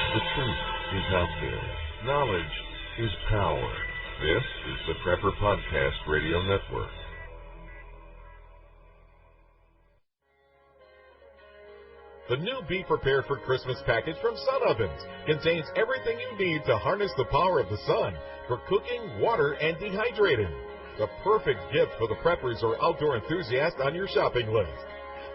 The truth is out there. Knowledge is power. This is the Prepper Podcast Radio Network. The new Be Prepared for Christmas package from Sun Ovens contains everything you need to harness the power of the sun for cooking, water, and dehydrating. The perfect gift for the preppers or outdoor enthusiast on your shopping list.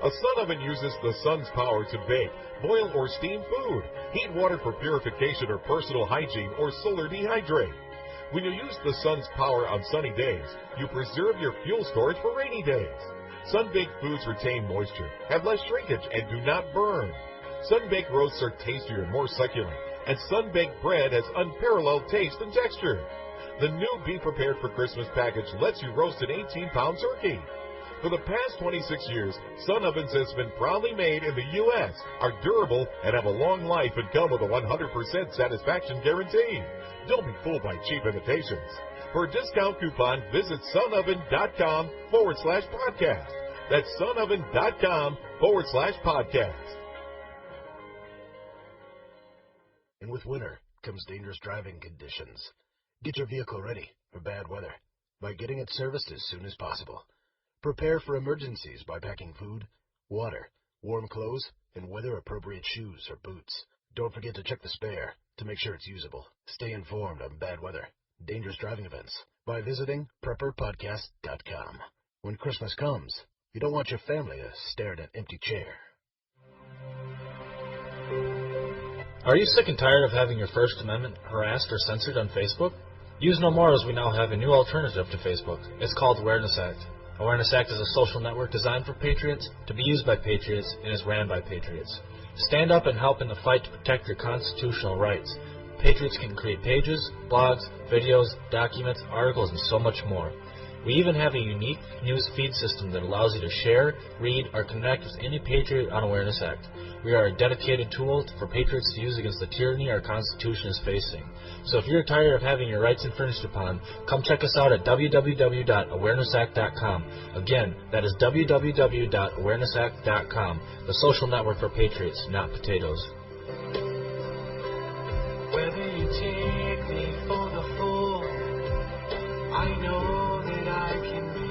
A sun oven uses the sun's power to bake, boil, or steam food, heat water for purification or personal hygiene, or solar dehydrate. When you use the sun's power on sunny days, you preserve your fuel storage for rainy days. Sun-baked foods retain moisture, have less shrinkage, and do not burn. Sun-baked roasts are tastier and more succulent, and sun-baked bread has unparalleled taste and texture. The new Be Prepared for Christmas package lets you roast an 18-pound turkey. For the past 26 years, Sun Ovens has been proudly made in the U.S., are durable, and have a long life and come with a 100% satisfaction guarantee. Don't be fooled by cheap imitations. For a discount coupon, visit sunoven.com/podcast. That's sunoven.com/podcast. And with winter comes dangerous driving conditions. Get your vehicle ready for bad weather by getting it serviced as soon as possible. Prepare for emergencies by packing food, water, warm clothes, and weather-appropriate shoes or boots. Don't forget to check the spare to make sure it's usable. Stay informed on bad weather, dangerous driving events by visiting prepperpodcast.com. When Christmas comes, you don't want your family to stare at an empty chair. Are you sick and tired of having your First Amendment harassed or censored on Facebook? Use no more, as we now have a new alternative to Facebook. It's called Awareness Act. Awareness Act is a social network designed for patriots, to be used by patriots, and is ran by patriots. Stand up and help in the fight to protect your constitutional rights. Patriots can create pages, blogs, videos, documents, articles, and so much more. We even have a unique news feed system that allows you to share, read, or connect with any patriot on Awareness Act. We are a dedicated tool for patriots to use against the tyranny our Constitution is facing. So if you're tired of having your rights infringed upon, come check us out at www.awarenessact.com. Again, that is www.awarenessact.com, the social network for patriots, not potatoes. Whether you take me for the fool, I know that I can be.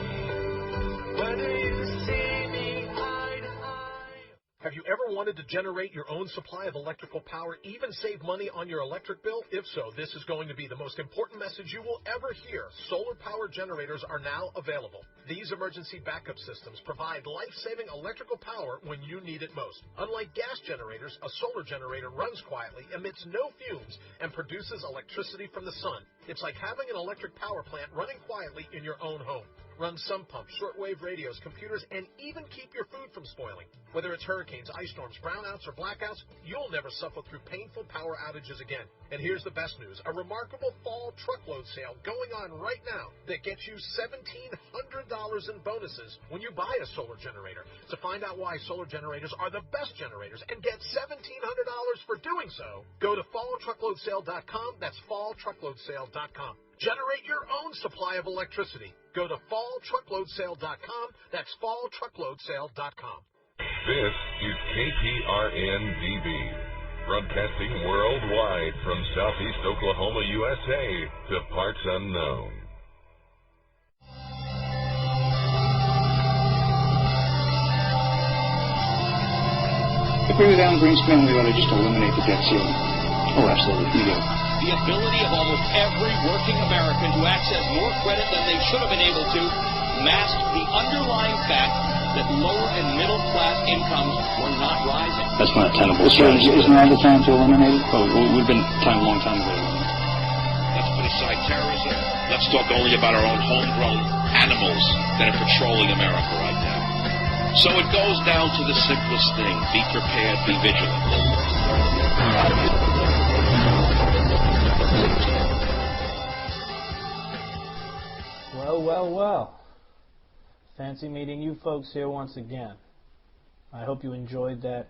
Whether you see me eye to eye. Have you ever wanted to generate your own supply of electrical power, even save money on your electric bill? If so, this is going to be the most important message you will ever hear. Solar power generators are now available. These emergency backup systems provide life-saving electrical power when you need it most. Unlike gas generators, a solar generator runs quietly, emits no fumes, and produces electricity from the sun. It's like having an electric power plant running quietly in your own home. Run sump pumps, shortwave radios, computers, and even keep your food from spoiling. Whether it's hurricanes, ice storms, brownouts, or blackouts, you'll never suffer through painful power outages again. And here's the best news, a remarkable fall truckload sale going on right now that gets you $1,700 in bonuses when you buy a solar generator. To find out why solar generators are the best generators and get $1,700 for doing so, go to falltruckloadsale.com. That's falltruckloadsale.com. Generate your own supply of electricity. Go to falltruckloadsale.com. That's falltruckloadsale.com. This is KPRN-DB, broadcasting worldwide from Southeast Oklahoma, USA, to parts unknown. If we were down Greenspan, we ought to just eliminate the debt ceiling. Oh, absolutely. We do. The ability of almost every working American to access more credit than they should have been able to masked the underlying fact that lower and middle class incomes were not rising. That's not a tenable strategy. Isn't now the time to eliminate it? Oh, it would have been time a long time ago to eliminate it. Let's put aside terrorism. Let's talk only about our own homegrown animals that are patrolling America right now. So it goes down to the simplest thing. Be prepared, be vigilant. Well. Fancy meeting you folks here once again. I hope you enjoyed that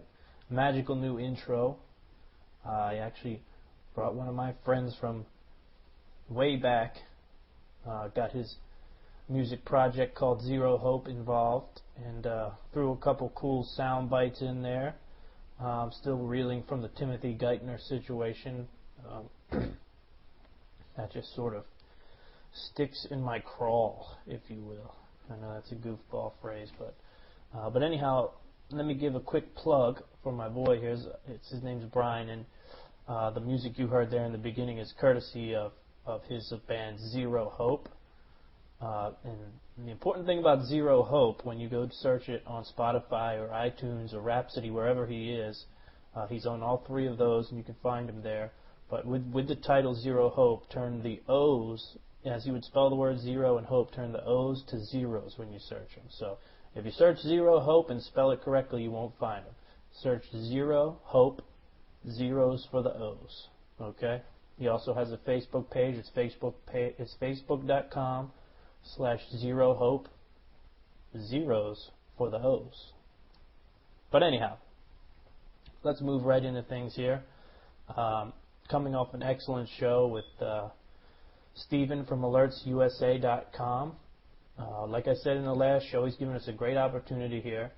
magical new intro. I actually brought one of my friends from way back, got his music project called Zer0 H0pe involved, and threw a couple cool sound bites in there. I'm still reeling from the Timothy Geithner situation. That just sort of sticks in my crawl, if you will. I know that's a goofball phrase, but anyhow, let me give a quick plug for my boy here. His name's Brian, and the music you heard there in the beginning is courtesy of his band Zer0 H0pe. And the important thing about Zer0 H0pe, when you go to search it on Spotify or iTunes or Rhapsody, wherever he is, he's on all three of those, and you can find him there. But with the title Zer0 H0pe, turn the O's, as you would spell the word zero and hope, turn the O's to zeros when you search them. So if you search Zer0 H0pe and spell it correctly, you won't find him. Search Zer0 H0pe, zeros for the O's. Okay? He also has a Facebook page. It's facebook.com/Zer0 H0pe, zeros for the O's. But anyhow, let's move right into things here. Coming off an excellent show with Stephen from alertsusa.com. Like I said in the last show, he's given us a great opportunity here.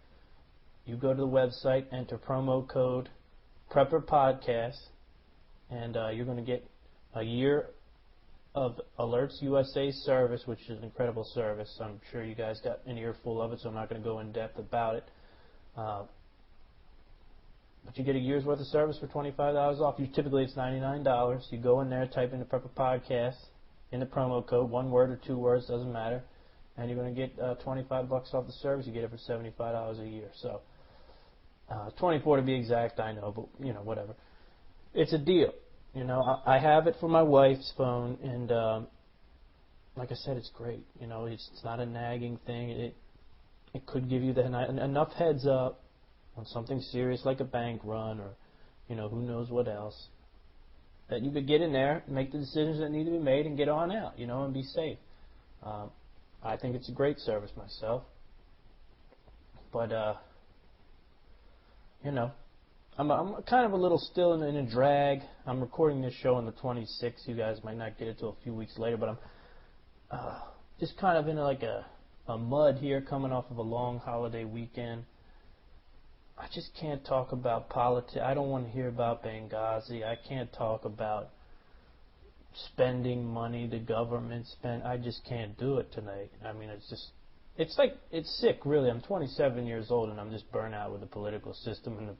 You go to the website, enter promo code Prepper Podcast, and you're going to get a year of Alerts USA service, which is an incredible service. I'm sure you guys got an earful of it, so I'm not going to go in depth about it. But you get a year's worth of service for $25 off. Typically, it's $99. You go in there, type in the Prepper Podcast in the promo code, one word or two words, doesn't matter, and you're going to get $25 off the service. You get it for $75 a year. So, 24 to be exact, I know, but whatever. It's a deal. I have it for my wife's phone, and like I said, it's great. It's not a nagging thing. It could give you enough heads up on something serious like a bank run or, who knows what else, that you could get in there, make the decisions that need to be made, and get on out, and be safe. I think it's a great service myself. But, I'm kind of a little still in a drag. I'm recording this show on the 26th. You guys might not get it till a few weeks later, but I'm just kind of in a mud here, coming off of a long holiday weekend. I just can't talk about politics. I don't want to hear about Benghazi. I can't talk about spending money the government spent. I just can't do it tonight. I mean, it's sick, really. I'm 27 years old, and I'm just burnt out with the political system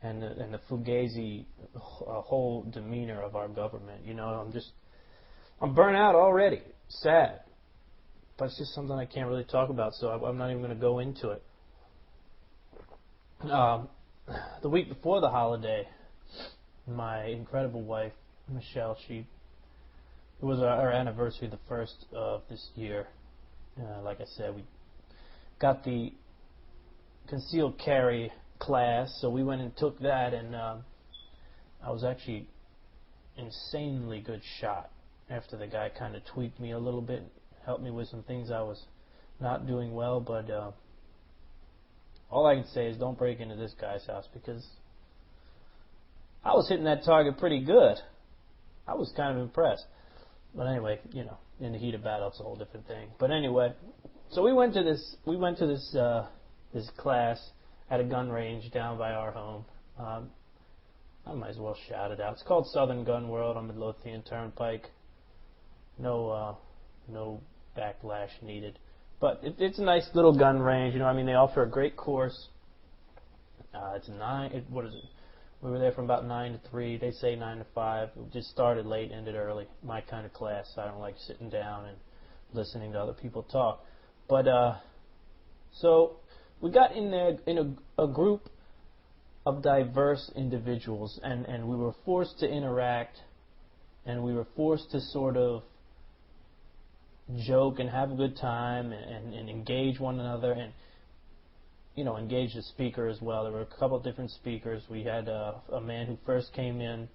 and the fugazi whole demeanor of our government. I'm burnt out already. Sad. But it's just something I can't really talk about, so I'm not even going to go into it. The week before the holiday, my incredible wife, Michelle, it was our anniversary, the first of this year. Like I said, we got the concealed carry class, so we went and took that, and I was actually insanely good shot after the guy kind of tweaked me a little bit, helped me with some things I was not doing well, but all I can say is don't break into this guy's house, because I was hitting that target pretty good. I was kind of impressed. But anyway, in the heat of battle, it's a whole different thing. But anyway, so we went to this class at a gun range down by our home. I might as well shout it out. It's called Southern Gun World on Midlothian Turnpike. No backlash needed. But it's a nice little gun range. They offer a great course. It's 9. What is it? We were there from about 9 to 3. They say 9 to 5. We just started late, ended early. My kind of class. I don't like sitting down and listening to other people talk. But so we got in there in a group of diverse individuals, and we were forced to interact, and we were forced to sort of joke and have a good time and engage one another, and engage the speaker as well. There were a couple of different speakers. We had a man who first came in,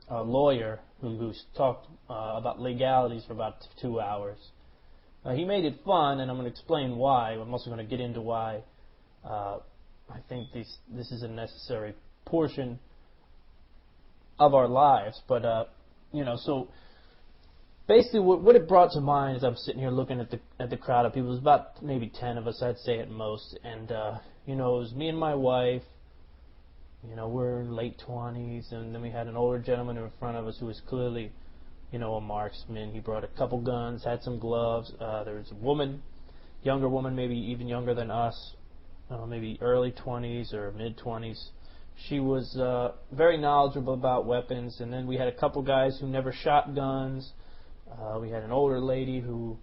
a lawyer who talked about legalities for about 2 hours. He made it fun, and I'm going to explain why. I'm also going to get into why I think this is a necessary portion of our lives. But so basically, what it brought to mind is I'm sitting here looking at the crowd of people. It was about maybe 10 of us, I'd say at most, and it was me and my wife, we're in late 20s, and then we had an older gentleman in front of us who was clearly, a marksman. He brought a couple guns, had some gloves. There was a woman, younger woman, maybe even younger than us, maybe early 20s or mid 20s. She was very knowledgeable about weapons, and then we had a couple guys who never shot guns. We had an older lady who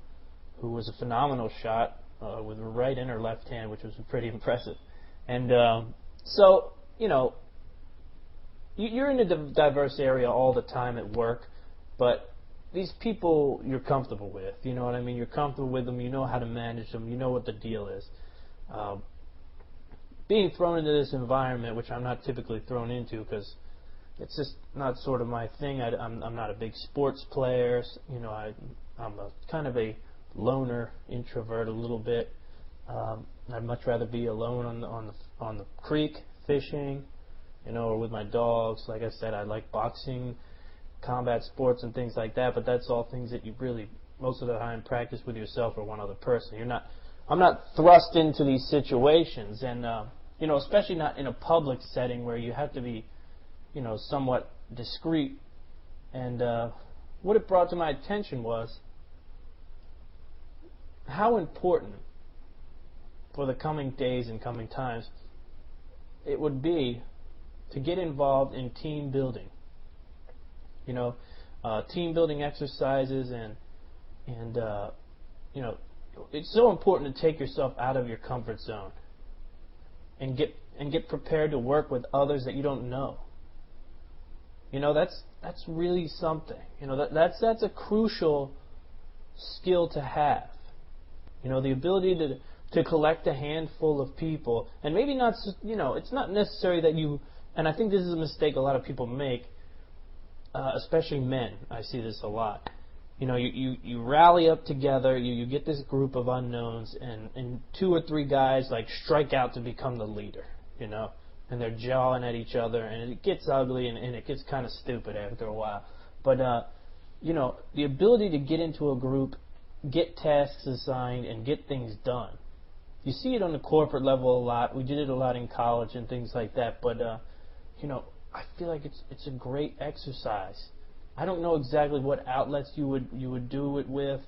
was a phenomenal shot with her right and her left hand, which was pretty impressive. And so, you're in a diverse area all the time at work, but these people you're comfortable with, you know what I mean? You're comfortable with them, you know how to manage them, you know what the deal is. Being thrown into this environment, which I'm not typically thrown into because it's just not sort of my thing. I'm not a big sports player. I'm a kind of a loner, introvert a little bit. I'd much rather be alone on the creek fishing, or with my dogs. Like I said, I like boxing, combat sports, and things like that. But that's all things that you really most of the time practice with yourself or one other person. I'm not thrust into these situations, and especially not in a public setting where you have to be, somewhat discreet. And what it brought to my attention was how important for the coming days and coming times it would be to get involved in team building. Team building exercises and it's so important to take yourself out of your comfort zone and get prepared to work with others that you don't know. That's really something. That's a crucial skill to have. The ability to collect a handful of people, and maybe not. It's not necessary that you. And I think this is a mistake a lot of people make, especially men. I see this a lot. You rally up together, you get this group of unknowns, and 2 or 3 guys strike out to become the leader, and they're jawing at each other, and it gets ugly, and it gets kind of stupid after a while. But the ability to get into a group, get tasks assigned, and get things done. You see it on the corporate level a lot. We did it a lot in college and things like that. But I feel like it's a great exercise. I don't know exactly what outlets you would do it with.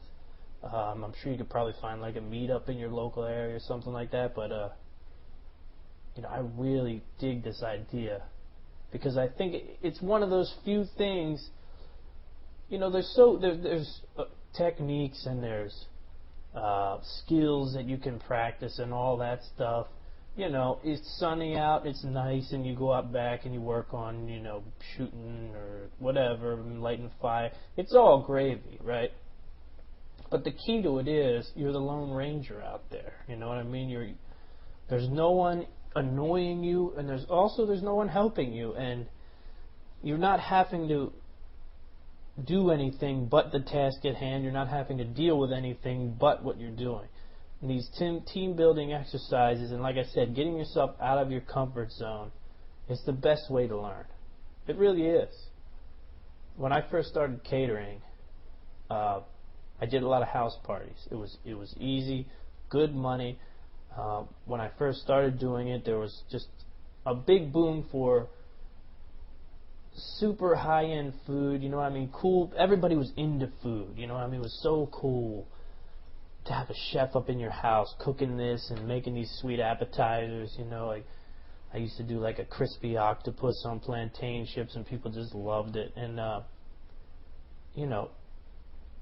I'm sure you could probably find a meetup in your local area or something like that. But I really dig this idea because I think it's one of those few things. There's techniques and there's skills that you can practice and all that stuff. It's sunny out, it's nice, and you go out back and you work on, shooting or whatever, lighting fire. It's all gravy, right? But the key to it is you're the Lone Ranger out there. You know what I mean? There's no one annoying you, and there's no one helping you, and you're not having to do anything but the task at hand. You're not having to deal with anything but what you're doing. And these team building exercises, and like I said, getting yourself out of your comfort zone is the best way to learn. It really is. When I first started catering, I did a lot of house parties. It was easy, good money. When I first started doing it, there was just a big boom for super high-end food, cool. Everybody was into food, It was so cool to have a chef up in your house cooking this and making these sweet appetizers, I used to do a crispy octopus on plantain chips, and people just loved it. And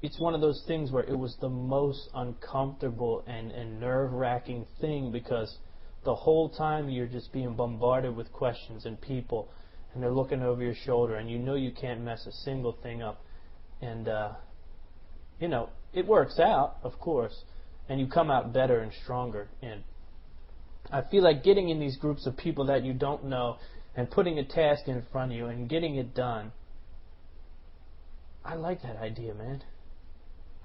it's one of those things where it was the most uncomfortable and nerve-wracking thing, because the whole time you're just being bombarded with questions and people, and they're looking over your shoulder, and you can't mess a single thing up. And it works out, of course, and you come out better and stronger. And I feel like getting in these groups of people that you don't know and putting a task in front of you and getting it done, I like that idea, man.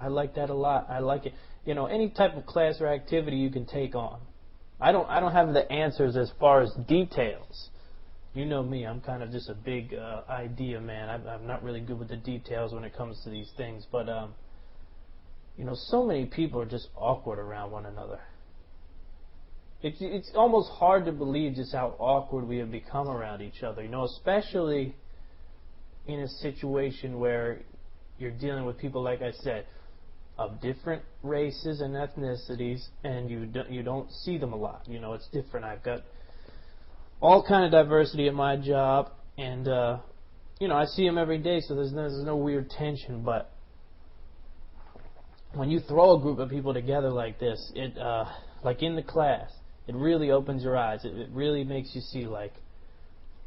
I like that a lot. I like it. Any type of class or activity you can take on. I don't have the answers as far as details. You know me, I'm kind of just a big idea man. I'm not really good with the details when it comes to these things, but so many people are just awkward around one another. it's almost hard to believe just how awkward we have become around each other. Especially in a situation where you're dealing with people, like I said, of different races and ethnicities, and you don't see them a lot. It's different. I've got all kind of diversity at my job, and I see them every day, so there's no weird tension. But when you throw a group of people together like this, it like in the class, it really opens your eyes. It really makes you see, like,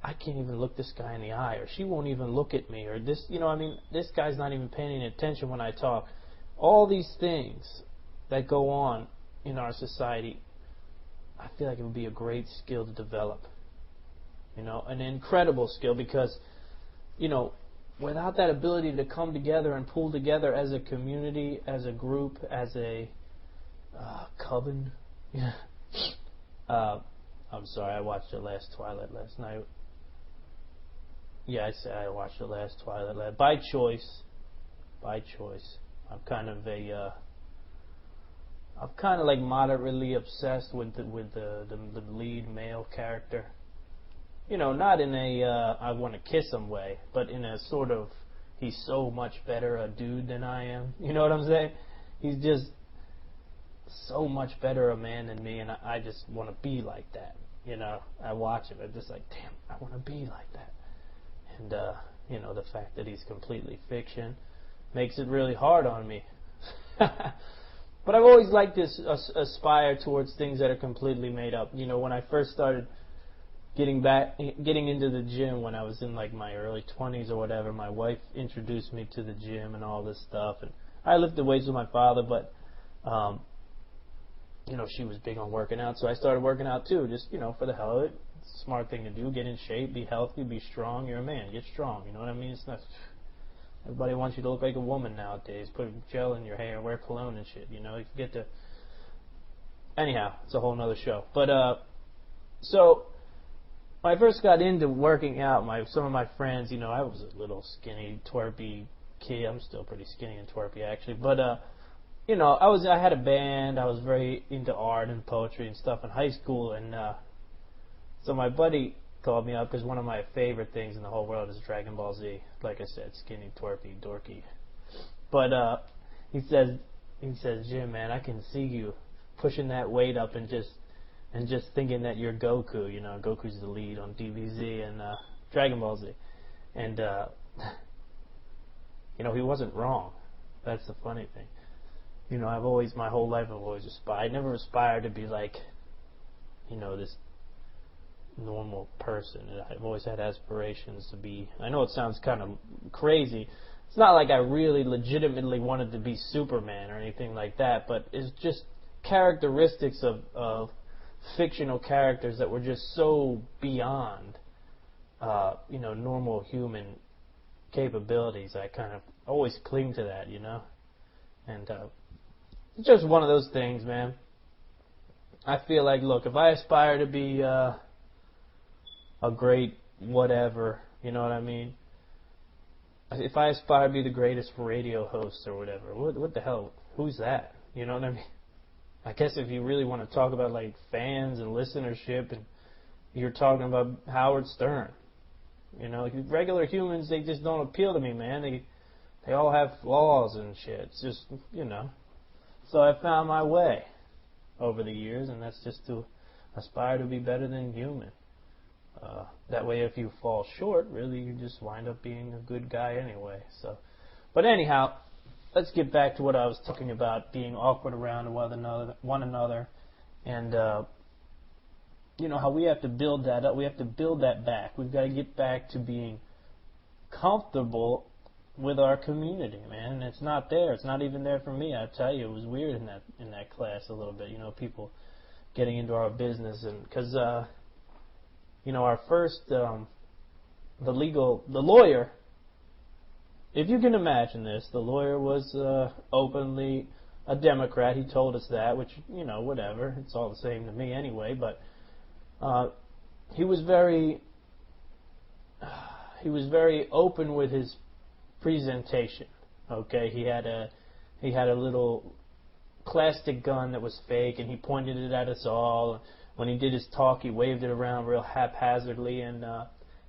I can't even look this guy in the eye, or she won't even look at me, or this, this guy's not even paying any attention when I talk. All these things that go on in our society, I feel like it would be a great skill to develop. An incredible skill, because, without that ability to come together and pull together as a community, as a group, as a coven. I'm sorry, I watched the last Twilight last night. Yeah, I watched the last Twilight by choice. I'm kind of like moderately obsessed with the lead male character. Not in a I want to kiss him way, but in a sort of, he's so much better a dude than I am. You know what I'm saying? He's just so much better a man than me, and I just want to be like that. I watch him, I'm just like, damn, I want to be like that. And the fact that he's completely fiction makes it really hard on me. But I've always liked to aspire towards things that are completely made up. When I first started getting into the gym, when I was in like my early 20s or whatever, my wife introduced me to the gym and all this stuff, and I lifted weights with my father, but she was big on working out, so I started working out too, just for the hell of it. It's a smart thing to do. Get in shape, be healthy, be strong. You're a man, get strong. You know what I mean? It's not. Everybody wants you to look like a woman nowadays. Put gel in your hair, wear cologne and shit. You forget to. Anyhow, it's a whole nother show. But so when I first got into working out, some of my friends, I was a little skinny, twerpy kid. I'm still pretty skinny and twerpy actually, but I had a band. I was very into art and poetry and stuff in high school, and so my buddy called me up because one of my favorite things in the whole world is Dragon Ball Z. Like I said, skinny, twerpy, dorky. But he says, Jim, man, I can see you pushing that weight up and just thinking that you're Goku. Goku's the lead on DBZ and Dragon Ball Z, and he wasn't wrong. That's the funny thing. My whole life I've always aspired. I never aspired to be like, this normal person. I've always had aspirations to be, I know it sounds kind of crazy. It's not like I really legitimately wanted to be Superman or anything like that, but it's just characteristics of fictional characters that were just so beyond, normal human capabilities. I kind of always cling to that, and it's just one of those things, man. I feel like, look, if I aspire to be a great whatever, you know what I mean? If I aspire to be the greatest radio host or whatever, what the hell? Who's that? You know what I mean? I guess if you really want to talk about like fans and listenership, and you're talking about Howard Stern. Regular humans, they just don't appeal to me, man. They all have flaws and shit. It's just, So I found my way over the years, and that's just to aspire to be better than human. That way, if you fall short, really, you just wind up being a good guy anyway. But anyhow, let's get back to what I was talking about, being awkward around one another, and how we have to build that up. We have to build that back. We've got to get back to being comfortable with our community, man. It's not there. It's not even there for me. I tell you, it was weird in that class a little bit. People getting into our business, and because our first the lawyer. If you can imagine this, the lawyer was openly a Democrat. He told us that, which whatever. It's all the same to me anyway. But he was very open with his presentation. Okay, he had a little plastic gun that was fake, and he pointed it at us all. when he did his talk, he waved it around real haphazardly, and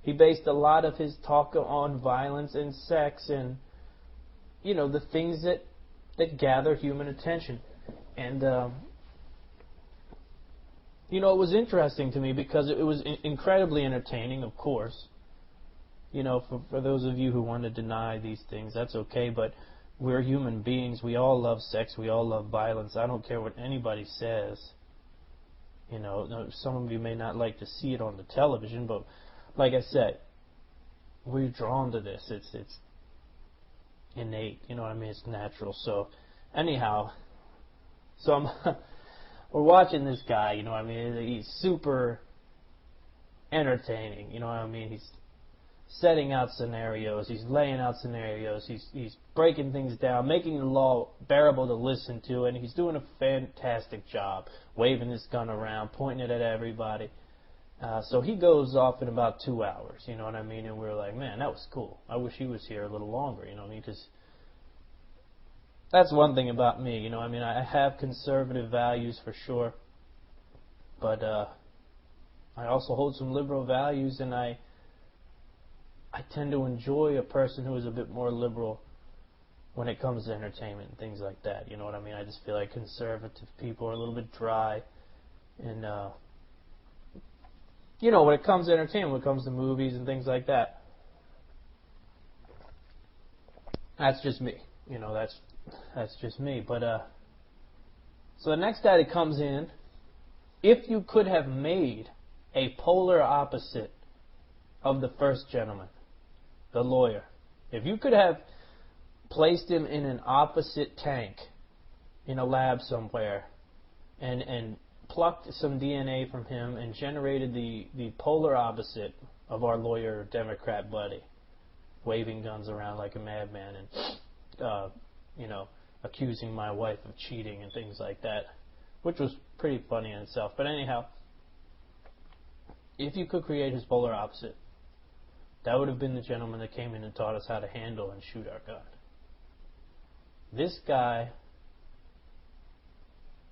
he based a lot of his talk on violence and sex and, the things that gather human attention. And, it was interesting to me because it was incredibly entertaining, of course. For those of you who want to deny these things, that's okay, but we're human beings. We all love sex. We all love violence. I don't care what anybody says. Some of you may not like to see it on the television, but like I said, we're drawn to this. It's innate. It's natural. So anyhow, we're watching this guy. He's super entertaining. He's setting out scenarios. He's laying out scenarios. He's breaking things down, making the law bearable to listen to, and he's doing a fantastic job, waving his gun around, pointing it at everybody. So he goes off in about 2 hours, and we're like, man, that was cool. I wish he was here a little longer, because that's one thing about me, I have conservative values for sure, but I also hold some liberal values, and I tend to enjoy a person who is a bit more liberal when it comes to entertainment and things like that. I just feel like conservative people are a little bit dry. And, when it comes to entertainment, when it comes to movies and things like that, that's just me. That's just me. But, so the next guy that comes in, if you could have made a polar opposite of the first gentleman, the lawyer, if you could have placed him in an opposite tank in a lab somewhere and plucked some DNA from him and generated the polar opposite of our lawyer Democrat buddy, waving guns around like a madman and accusing my wife of cheating and things like that, which was pretty funny in itself. But anyhow, if you could create his polar opposite, that would have been the gentleman that came in and taught us how to handle and shoot our gun. This guy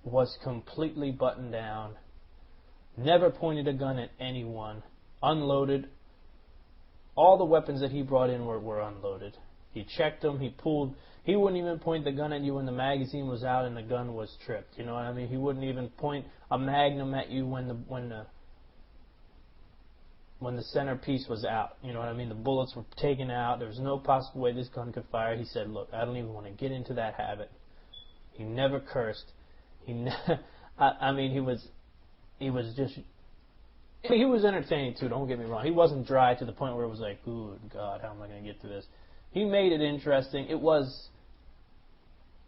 was completely buttoned down, never pointed a gun at anyone, unloaded. All the weapons that he brought in were unloaded. He checked them, he wouldn't even point the gun at you when the magazine was out and the gun was tripped. He wouldn't even point a magnum at you when the centerpiece was out. The bullets were taken out. There was no possible way this gun could fire. He said, look, I don't even want to get into that habit. He never cursed. He was entertaining too, don't get me wrong. He wasn't dry to the point where it was like, good God, how am I going to get through this? He made it interesting. It was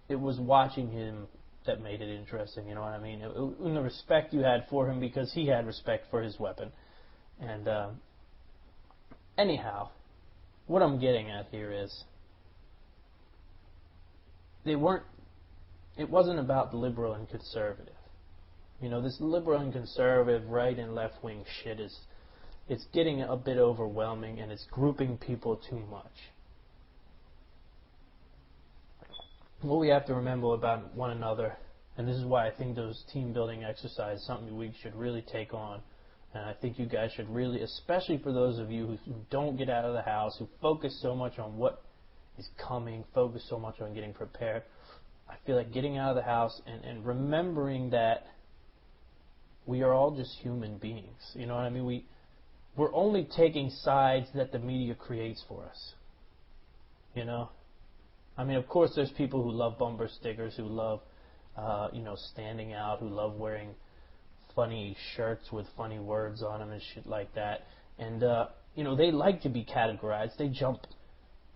watching him that made it interesting, And the respect you had for him because he had respect for his weapon. And anyhow, what I'm getting at here is it wasn't about liberal and conservative. This liberal and conservative, right and left wing shit it's getting a bit overwhelming and it's grouping people too much. What we have to remember about one another, and this is why I think those team building exercises is something we should really take on. And I think you guys should really, especially for those of you who don't get out of the house, who focus so much on what is coming, focus so much on getting prepared, I feel like getting out of the house and remembering that we are all just human beings. We're only taking sides that the media creates for us. Of course there's people who love bumper stickers, who love, standing out, who love wearing funny shirts with funny words on them and shit like that. And, they like to be categorized. They jump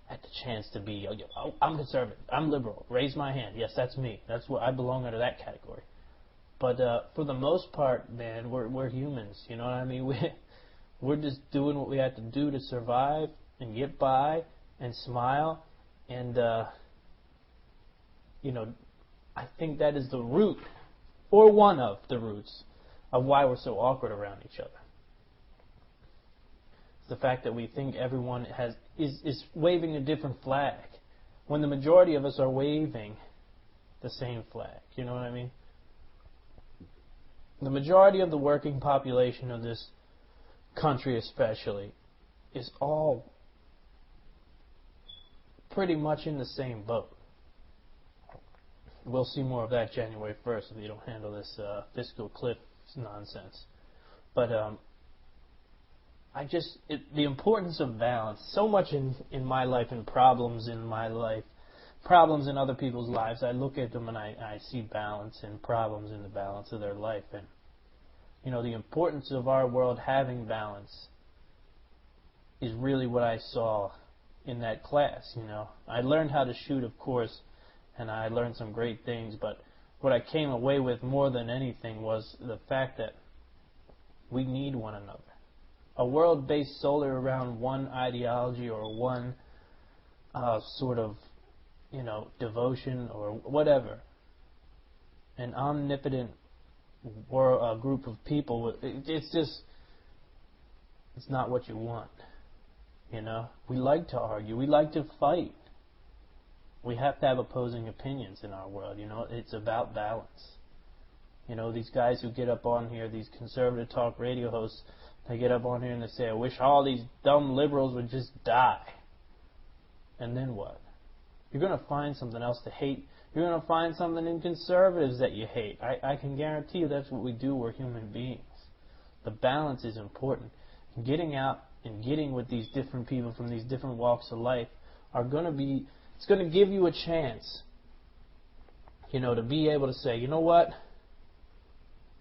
at the chance to be, oh, I'm conservative, I'm liberal, raise my hand. Yes, that's me. That's what I belong under that category. But for the most part, man, we're humans. We're just doing what we have to do to survive and get by and smile. And, I think that is the root, or one of the roots, of why we're so awkward around each other. It's the fact that we think everyone is waving a different flag, when the majority of us are waving the same flag. You know what I mean? the majority of the working population of this country especially is all pretty much in the same boat. We'll see more of that January 1st if you don't handle this fiscal cliff nonsense. But the importance of balance, so much in my life and problems in my life, problems in other people's lives, I look at them and I see balance and problems in the balance of their life. And, you know, the importance of our world having balance is really what I saw in that class, you know. I learned how to shoot, of course, and I learned some great things, but what I came away with more than anything was the fact that we need one another. A world based solely around one ideology or one sort of, you know, devotion or whatever, an omnipotent group of people, it's not what you want. You know, we like to argue, we like to fight. We have to have opposing opinions in our world. You know, it's about balance. You know, these guys who get up on here, these conservative talk radio hosts, they get up on here and they say, I wish all these dumb liberals would just die. And then what? You're going to find something else to hate. You're going to find something in conservatives that you hate. I can guarantee you that's what we do. We're human beings. The balance is important. Getting out and getting with these different people from these different walks of life it's going to give you a chance, you know, to be able to say, you know what,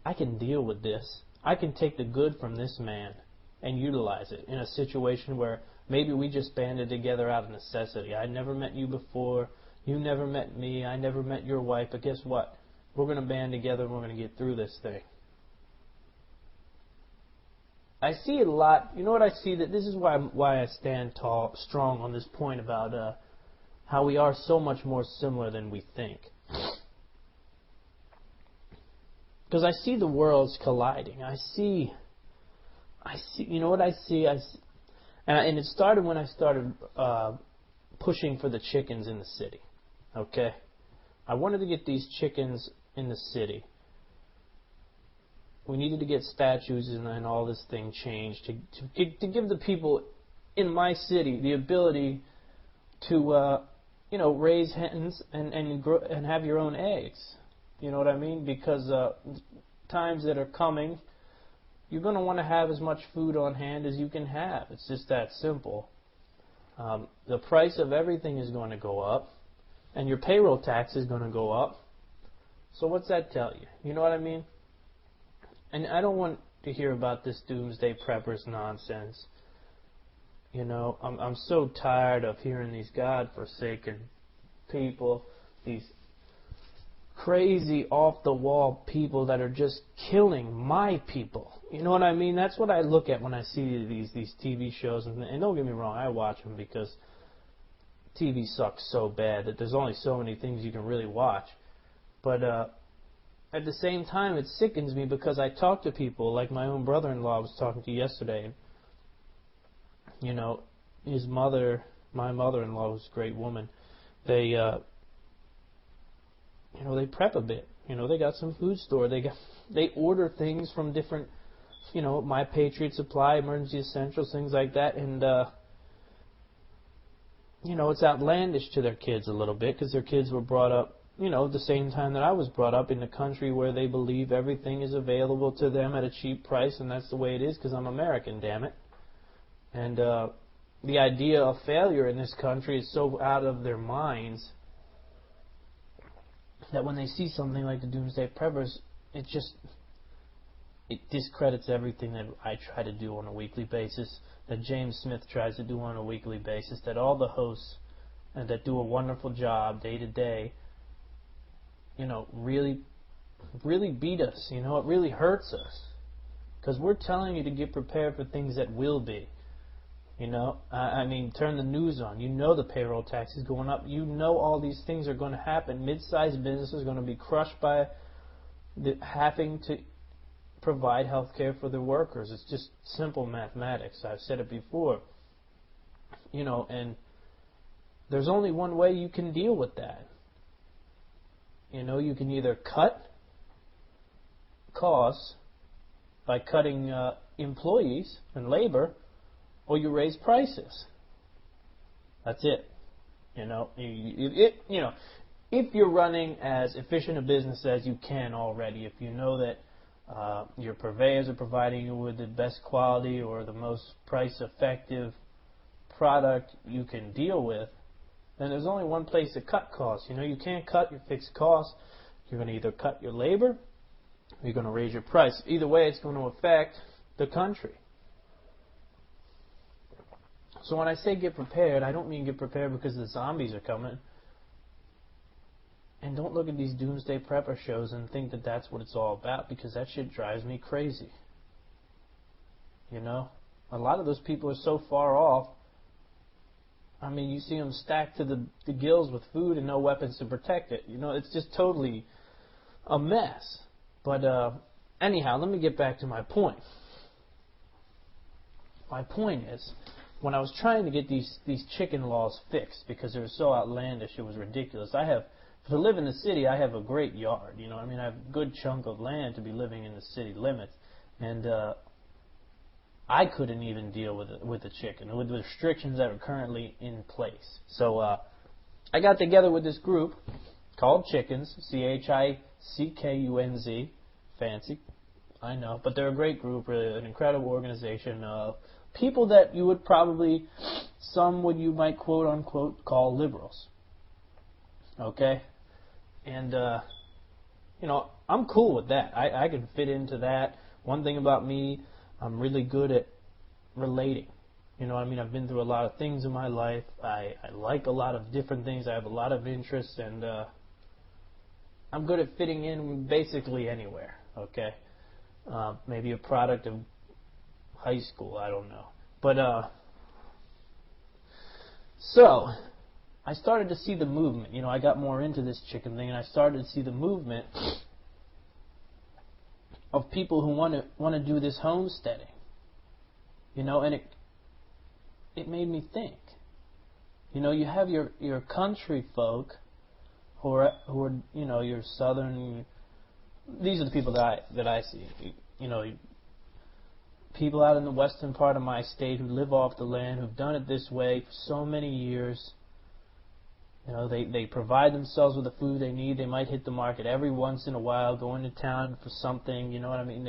I can deal with this. I can take the good from this man and utilize it in a situation where maybe we just banded together out of necessity. I never met you before. You never met me. I never met your wife. But guess what? We're going to band together and we're going to get through this thing. I see it a lot. You know what I see? That this is why I stand strong on this point about how we are so much more similar than we think. Because I see the worlds colliding. I see. You know what I see? And it started when I started pushing for the chickens in the city. Okay, I wanted to get these chickens in the city. We needed to get statues and all this thing changed to give the people in my city the ability to raise hens and grow and have your own eggs. You know what I mean? Because times that are coming, you're going to want to have as much food on hand as you can have. It's just that simple. The price of everything is going to go up, and your payroll tax is going to go up. So what's that tell you? You know what I mean? And I don't want to hear about this doomsday preppers nonsense. You know, I'm so tired of hearing these God-forsaken people, these crazy off-the-wall people that are just killing my people. You know what I mean? That's what I look at when I see these TV shows. And don't get me wrong, I watch them because TV sucks so bad that there's only so many things you can really watch. But at the same time, it sickens me because I talk to people like my own brother-in-law I was talking to yesterday. You know, his mother, my mother-in-law was a great woman. They they prep a bit. You know, they got some food store. They order things from different, My Patriot Supply, Emergency Essentials, things like that. And, it's outlandish to their kids a little bit because their kids were brought up, at the same time that I was brought up in a country where they believe everything is available to them at a cheap price, and that's the way it is because I'm American, damn it. And the idea of failure in this country is so out of their minds that when they see something like the Doomsday Preppers, it discredits everything that I try to do on a weekly basis, that James Smith tries to do on a weekly basis, that all the hosts that do a wonderful job day to day, really beat us. It really hurts us because we're telling you to get prepared for things that will be. Turn the news on. The payroll tax is going up. All these things are going to happen. Mid-sized businesses are going to be crushed by having to provide health care for their workers. It's just simple mathematics. I've said it before. And there's only one way you can deal with that. You can either cut costs by cutting employees and labor, or you raise prices. That's it. If you're running as efficient a business as you can already, if you know that your purveyors are providing you with the best quality or the most price-effective product you can deal with, then there's only one place to cut costs. You can't cut your fixed costs. You're going to either cut your labor or you're going to raise your price. Either way, it's going to affect the country. So when I say get prepared, I don't mean get prepared because the zombies are coming. And don't look at these doomsday prepper shows and think that that's what it's all about, because that shit drives me crazy. A lot of those people are so far off. I mean, you see them stacked to the gills with food and no weapons to protect it. It's just totally a mess. But anyhow, let me get back to my point. My point is, when I was trying to get these chicken laws fixed because they were so outlandish, it was ridiculous. To live in the city, I have a great yard. I have a good chunk of land to be living in the city limits, and I couldn't even deal with the chicken, with the restrictions that are currently in place. So I got together with this group called Chickens, CHICKUNZ, fancy, I know, but they're a great group, really, an incredible organization of people that you would probably, you might quote unquote call liberals. Okay? And, I'm cool with that. I can fit into that. One thing about me, I'm really good at relating. I've been through a lot of things in my life. I like a lot of different things. I have a lot of interests, and I'm good at fitting in basically anywhere, okay? Maybe a product of high school, I don't know. But, so I started to see the movement. I got more into this chicken thing, and I started to see the movement of people who want to do this homesteading. And it made me think. You have your country folk who are your southern. These are the people that I see. People out in the western part of my state who live off the land, who've done it this way for so many years. They provide themselves with the food they need. They might hit the market every once in a while, go into town for something, you know what I mean?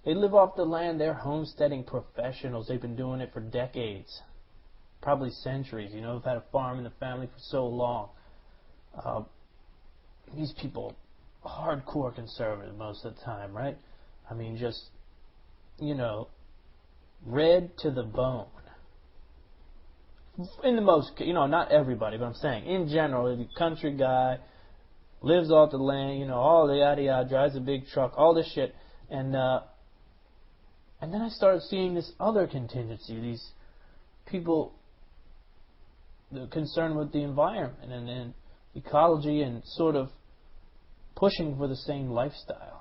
They live off the land. They're homesteading professionals. They've been doing it for decades, probably centuries. They've had a farm in the family for so long. These people, hardcore conservative most of the time, right? I mean, just, red to the bone. In the most, not everybody, but I'm saying, in general, the country guy lives off the land, all the yada yada, drives a big truck, all this shit, and then I started seeing this other contingency, these people concerned with the environment and ecology and sort of pushing for the same lifestyle.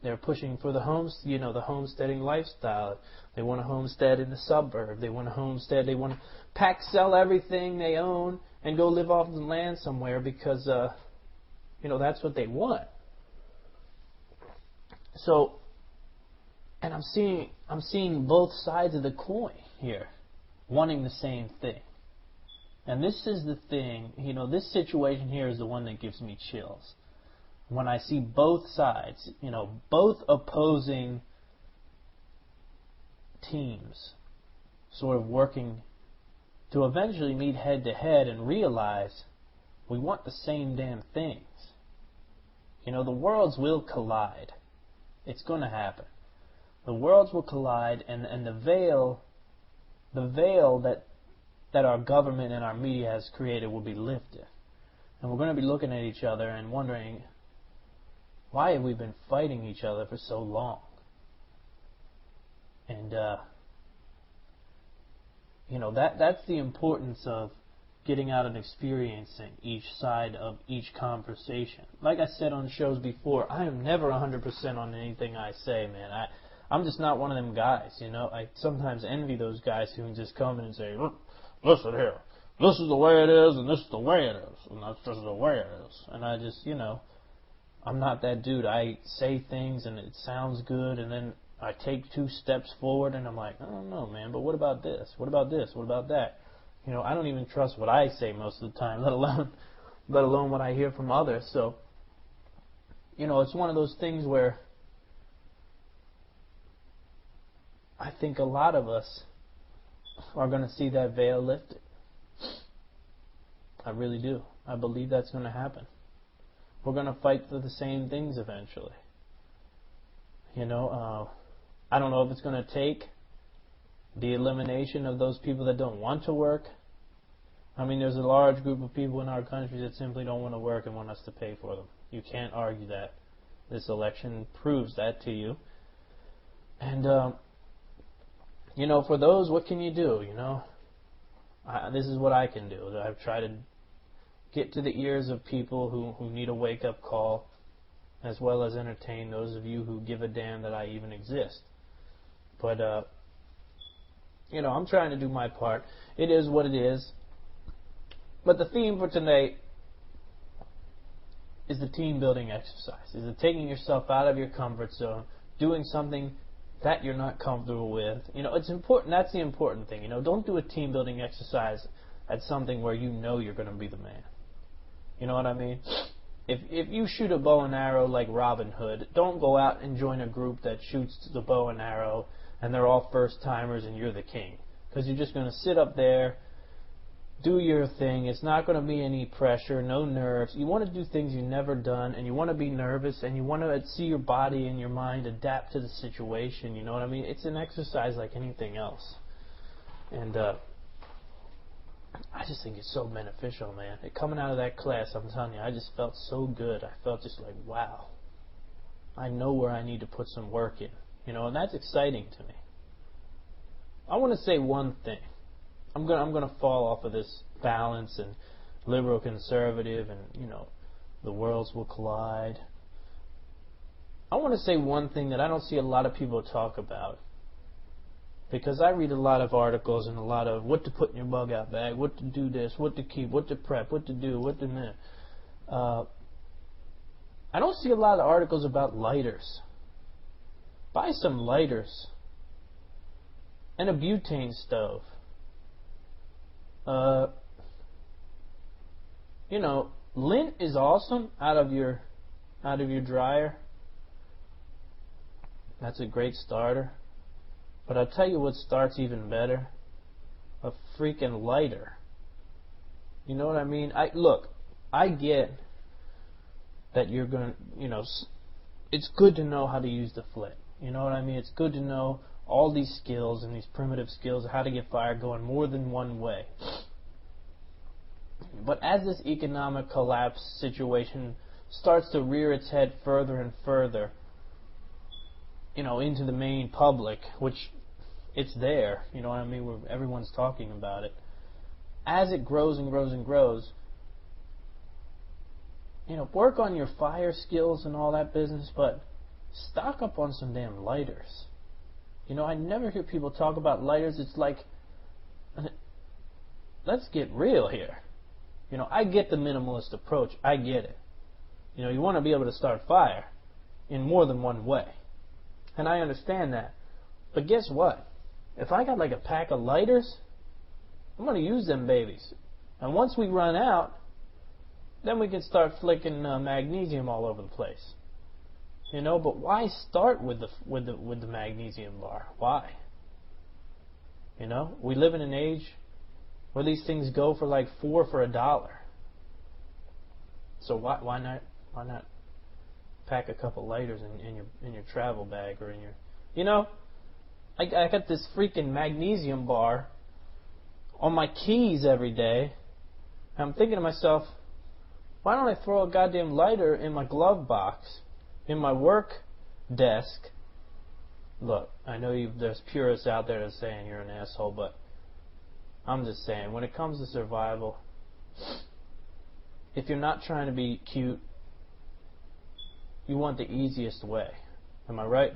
They're pushing for the homesteading lifestyle. They want to homestead in the suburb. They want to homestead. They want to sell everything they own and go live off the land somewhere because, that's what they want. So, and I'm seeing both sides of the coin here, wanting the same thing. And this is the thing, this situation here is the one that gives me chills. When I see both sides, both opposing teams sort of working to eventually meet head to head and realize we want the same damn things. The worlds will collide. It's going to happen. The worlds will collide, and the veil that our government and our media has created will be lifted. And we're going to be looking at each other and wondering, why have we been fighting each other for so long? And, that's the importance of getting out and experiencing each side of each conversation. Like I said on shows before, I am never 100% on anything I say, man. I'm just not one of them guys, I sometimes envy those guys who can just come in and say, look, listen here, this is the way it is, and this is the way it is, and that's just the way it is. And I just, I'm not that dude. I say things and it sounds good, and then I take 2 steps forward and I'm like, I don't know, man, but what about this? What about this? What about that? You know, I don't even trust what I say most of the time, let alone what I hear from others. So, you know, it's one of those things where I think a lot of us are going to see that veil lifted. I really do. I believe that's going to happen. We're going to fight for the same things eventually. You know, I don't know if it's going to take the elimination of those people that don't want to work. I mean, there's a large group of people in our country that simply don't want to work and want us to pay for them. You can't argue that. This election proves that to you. And, you know, for those, what can you do, you know? This is what I can do. I've tried to get to the ears of people who need a wake-up call, as well as entertain those of you who give a damn that I even exist. But, you know, I'm trying to do my part. It is what it is. But the theme for today is the team-building exercise. Is it taking yourself out of your comfort zone, doing something that you're not comfortable with. You know, it's important. That's the important thing. You know, don't do a team-building exercise at something where you know you're going to be the man. You know what I mean? If you shoot a bow and arrow like Robin Hood, don't go out and join a group that shoots the bow and arrow and they're all first-timers and you're the king. Because you're just going to sit up there, do your thing. It's not going to be any pressure, no nerves. You want to do things you've never done, and you want to be nervous, and you want to see your body and your mind adapt to the situation. You know what I mean? It's an exercise like anything else. And I just think it's so beneficial, man. Coming out of that class, I'm telling you, I just felt so good. I felt just like, wow. I know where I need to put some work in. You know, and that's exciting to me. I want to say one thing. I'm gonna fall off of this balance and liberal conservative and, you know, the worlds will collide. I want to say one thing that I don't see a lot of people talk about, because I read a lot of articles and a lot of what to put in your bug out bag, what to do this, what to keep, what to prep, what to do, what to that. I don't see a lot of articles about lighters. Buy some lighters and a butane stove. You know, lint is awesome out of your dryer. That's a great starter. But I'll tell you what starts even better. A freaking lighter. You know what I mean? Look, I get that you're going to, you know, it's good to know how to use the flit. You know what I mean? It's good to know all these skills and these primitive skills, how to get fire going more than one way. But as this economic collapse situation starts to rear its head further and further, you know, into the main public, which it's there, you know what I mean, where everyone's talking about it. As it grows and grows and grows, you know, work on your fire skills and all that business, but stock up on some damn lighters. You know, I never hear people talk about lighters. It's like, let's get real here. You know, I get the minimalist approach. I get it. You know, you want to be able to start fire in more than one way. And I understand that. But guess what? If I got like a pack of lighters, I'm going to use them babies. And once we run out, then we can start flicking magnesium all over the place. You know, but why start with the magnesium bar? Why? You know, we live in an age where these things go for like $4 for $1. So why not pack a couple lighters in your travel bag or in your, you know, I got this freaking magnesium bar on my keys every day. I'm thinking to myself, why don't I throw a goddamn lighter in my glove box, in my work desk? Look, I know there's purists out there that's saying you're an asshole, but I'm just saying, when it comes to survival, if you're not trying to be cute, you want the easiest way. Am I right?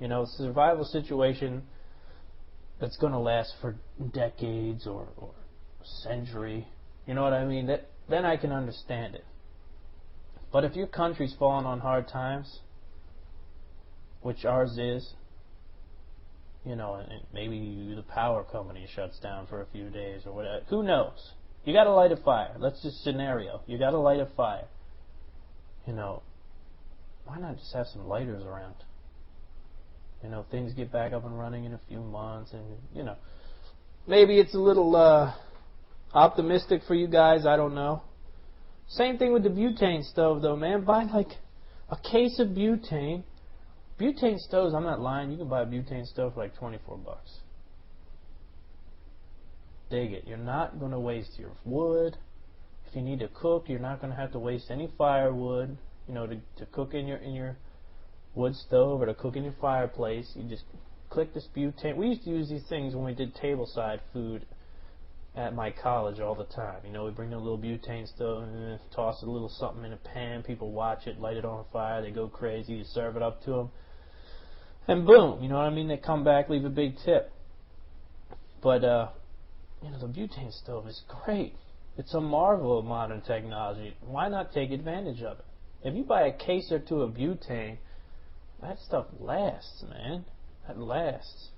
You know, survival situation that's going to last for decades or a century. You know what I mean? Then I can understand it. But if your country's falling on hard times, which ours is, you know, and maybe the power company shuts down for a few days or whatever. Who knows? You got to light a fire. Let's just scenario. You got to light a fire. You know, why not just have some lighters around? You know, things get back up and running in a few months, and you know, maybe it's a little optimistic for you guys. I don't know. Same thing with the butane stove, though, man. Buy like a case of butane. Butane stoves, I'm not lying, you can buy a butane stove for like $24. Dig it. You're not going to waste your wood. If you need to cook, you're not going to have to waste any firewood, you know, to cook in your wood stove or to cook in your fireplace. You just click this butane. We used to use these things when we did tableside food at my college all the time. You know, we bring a little butane stove and toss a little something in a pan. People watch it, light it on fire. They go crazy. You serve it up to them. And boom, you know what I mean? They come back, leave a big tip. But, you know, the butane stove is great. It's a marvel of modern technology. Why not take advantage of it? If you buy a case or two of butane, that stuff lasts, man. That lasts.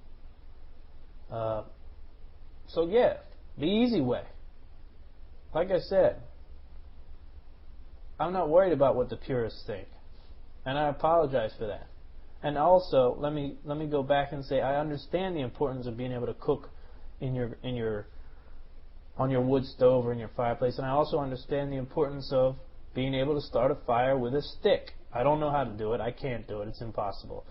So, yeah, the easy way. Like I said, I'm not worried about what the purists think. And I apologize for that. And also, let me go back and say I understand the importance of being able to cook on your wood stove or in your fireplace, and I also understand the importance of being able to start a fire with a stick. I don't know how to do it. I can't do it. It's impossible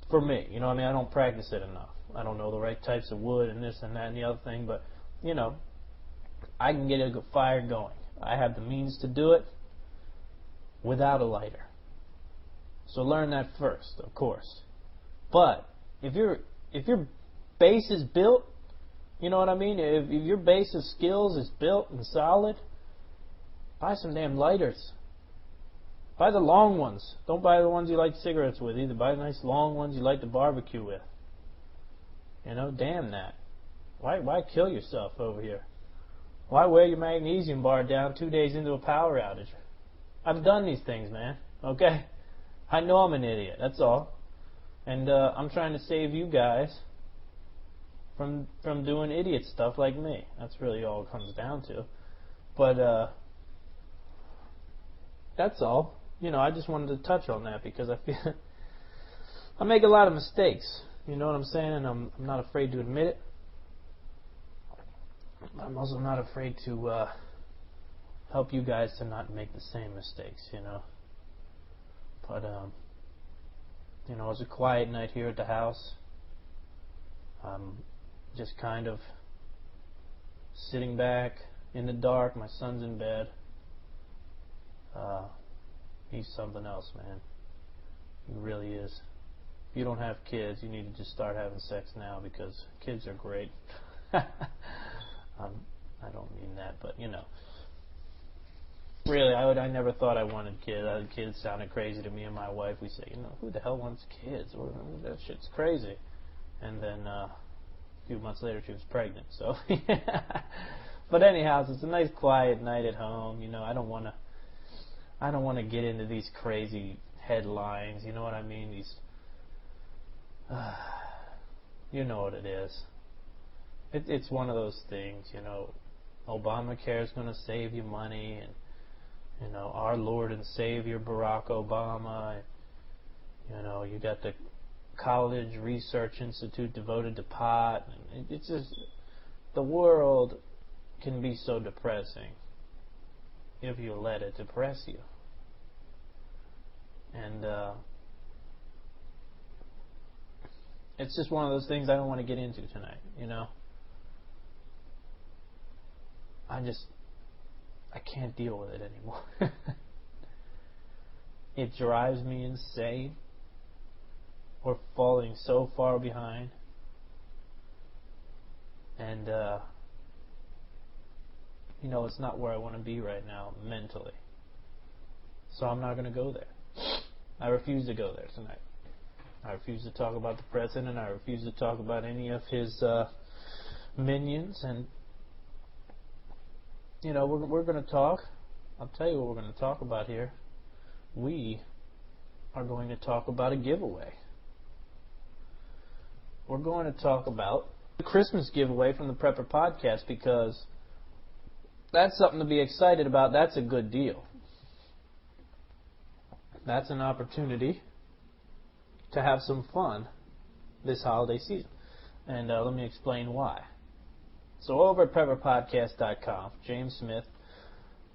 for me. You know what I mean? I don't practice it enough. I don't know the right types of wood and this and that and the other thing, but you know, I can get a fire going. I have the means to do it without a lighter. So learn that first, of course. But if your base is built, you know what I mean? If your base of skills is built and solid, buy some damn lighters. Buy the long ones. Don't buy the ones you light cigarettes with either. Buy the nice long ones you like to barbecue with. You know, damn that. Why kill yourself over here? Why wear your magnesium bar down 2 days into a power outage? I've done these things, man. Okay? I know I'm an idiot, that's all. And I'm trying to save you guys from doing idiot stuff like me. That's really all it comes down to. But that's all. You know, I just wanted to touch on that because I feel I make a lot of mistakes. You know what I'm saying? And I'm not afraid to admit it. I'm also not afraid to help you guys to not make the same mistakes, you know. But, you know, it was a quiet night here at the house. Just kind of sitting back in the dark. My son's in bed. He's something else, man. He really is. If you don't have kids, you need to just start having sex now because kids are great. I don't mean that, but, you know. Really, I never thought I wanted kids. Kids sounded crazy to me and my wife. We say, you know, who the hell wants kids? That shit's crazy. And then a few months later, she was pregnant. So, but anyhow, it's a nice quiet night at home. You know, I don't want to get into these crazy headlines. You know what I mean? These, you know what it is. It's one of those things. You know, Obamacare is going to save you money, and you know, our Lord and Savior Barack Obama. You know, you got the College Research Institute devoted to pot. And it's just, the world can be so depressing if you let it depress you. And it's just one of those things I don't want to get into tonight, you know. I can't deal with it anymore. It drives me insane. We're falling so far behind. And, you know, it's not where I want to be right now mentally. So I'm not going to go there. I refuse to go there tonight. I refuse to talk about the president. I refuse to talk about any of his minions. And, you know, we're going to talk. I'll tell you what we're going to talk about here. we are going to talk about a giveaway. We're going to talk about the Christmas giveaway from the Prepper Podcast, because that's something to be excited about. That's a good deal. That's an opportunity to have some fun this holiday season. And let me explain why. So over at PrepperPodcast.com, James Smith,